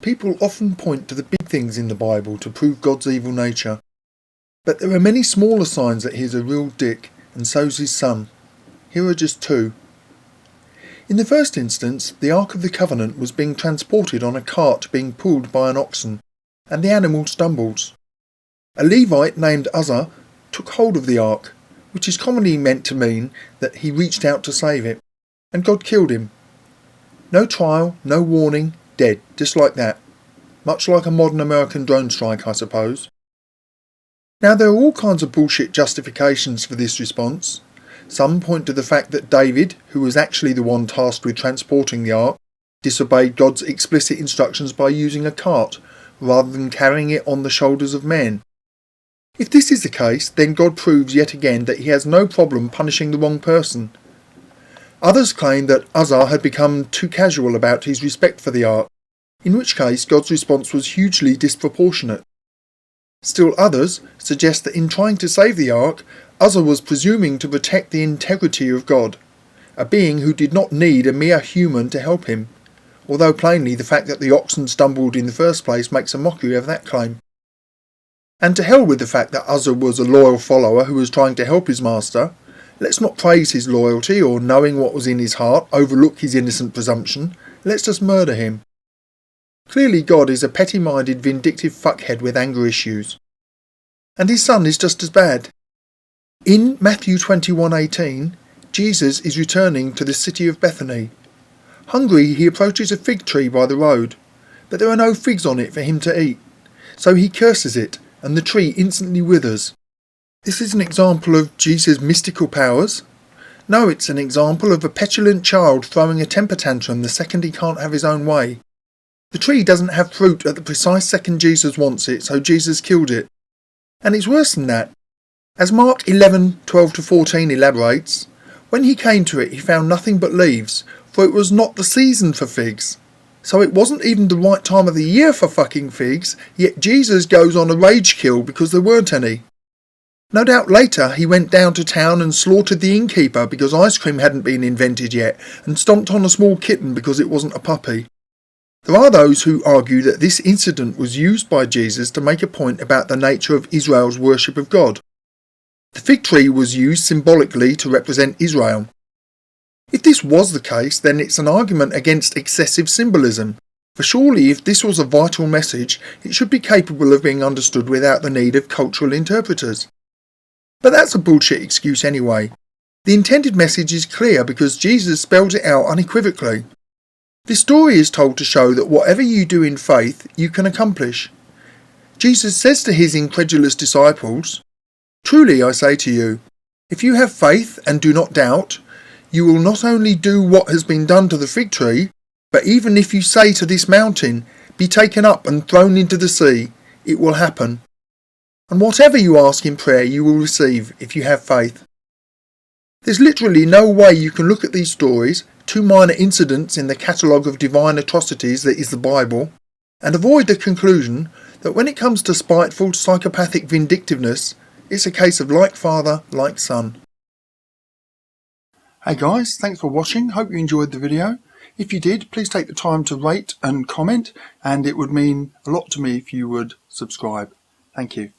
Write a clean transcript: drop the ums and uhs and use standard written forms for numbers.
People often point to the big things in the Bible to prove God's evil nature. But there are many smaller signs that he is a real dick, and so's his son. Here are just two. In the first instance, the Ark of the Covenant was being transported on a cart being pulled by an oxen, and the animal stumbles. A Levite named Uzzah took hold of the ark, which is commonly meant to mean that he reached out to save it, and God killed him. No trial, no warning, dead, just like that. Much like a modern American drone strike, I suppose. Now there are all kinds of bullshit justifications for this response. Some point to the fact that David, who was actually the one tasked with transporting the ark, disobeyed God's explicit instructions by using a cart, rather than carrying it on the shoulders of men. If this is the case, then God proves yet again that he has no problem punishing the wrong person. Others claim that Uzzah had become too casual about his respect for the ark, in which case God's response was hugely disproportionate. Still others suggest that in trying to save the ark, Uzzah was presuming to protect the integrity of God, a being who did not need a mere human to help him, although plainly the fact that the oxen stumbled in the first place makes a mockery of that claim. And to hell with the fact that Uzzah was a loyal follower who was trying to help his master. Let's not praise his loyalty or, knowing what was in his heart, overlook his innocent presumption. Let's just murder him. Clearly God is a petty-minded, vindictive fuckhead with anger issues. And his son is just as bad. In Matthew 21:18, Jesus is returning to the city of Bethany. Hungry, he approaches a fig tree by the road, but there are no figs on it for him to eat. So he curses it, and the tree instantly withers. This is an example of Jesus' mystical powers? No, it's an example of a petulant child throwing a temper tantrum the second he can't have his own way. The tree doesn't have fruit at the precise second Jesus wants it, so Jesus killed it. And it's worse than that. As Mark 11:12-14 elaborates, when he came to it he found nothing but leaves, for it was not the season for figs. So it wasn't even the right time of the year for fucking figs, yet Jesus goes on a rage kill because there weren't any. No doubt later he went down to town and slaughtered the innkeeper because ice cream hadn't been invented yet, and stomped on a small kitten because it wasn't a puppy. There are those who argue that this incident was used by Jesus to make a point about the nature of Israel's worship of God. The fig tree was used symbolically to represent Israel. If this was the case, then it's an argument against excessive symbolism, for surely if this was a vital message, it should be capable of being understood without the need of cultural interpreters. But that's a bullshit excuse anyway. The intended message is clear because Jesus spells it out unequivocally. This story is told to show that whatever you do in faith, you can accomplish. Jesus says to his incredulous disciples, "Truly I say to you, if you have faith and do not doubt, you will not only do what has been done to the fig tree, but even if you say to this mountain, 'Be taken up and thrown into the sea,' it will happen. And whatever you ask in prayer you will receive if you have faith." There's literally no way you can look at these stories, two minor incidents in the catalogue of divine atrocities that is the Bible, and avoid the conclusion that when it comes to spiteful, psychopathic vindictiveness, it's a case of like father, like son. Hey guys, thanks for watching. Hope you enjoyed the video. If you did, please take the time to rate and comment, and it would mean a lot to me if you would subscribe. Thank you.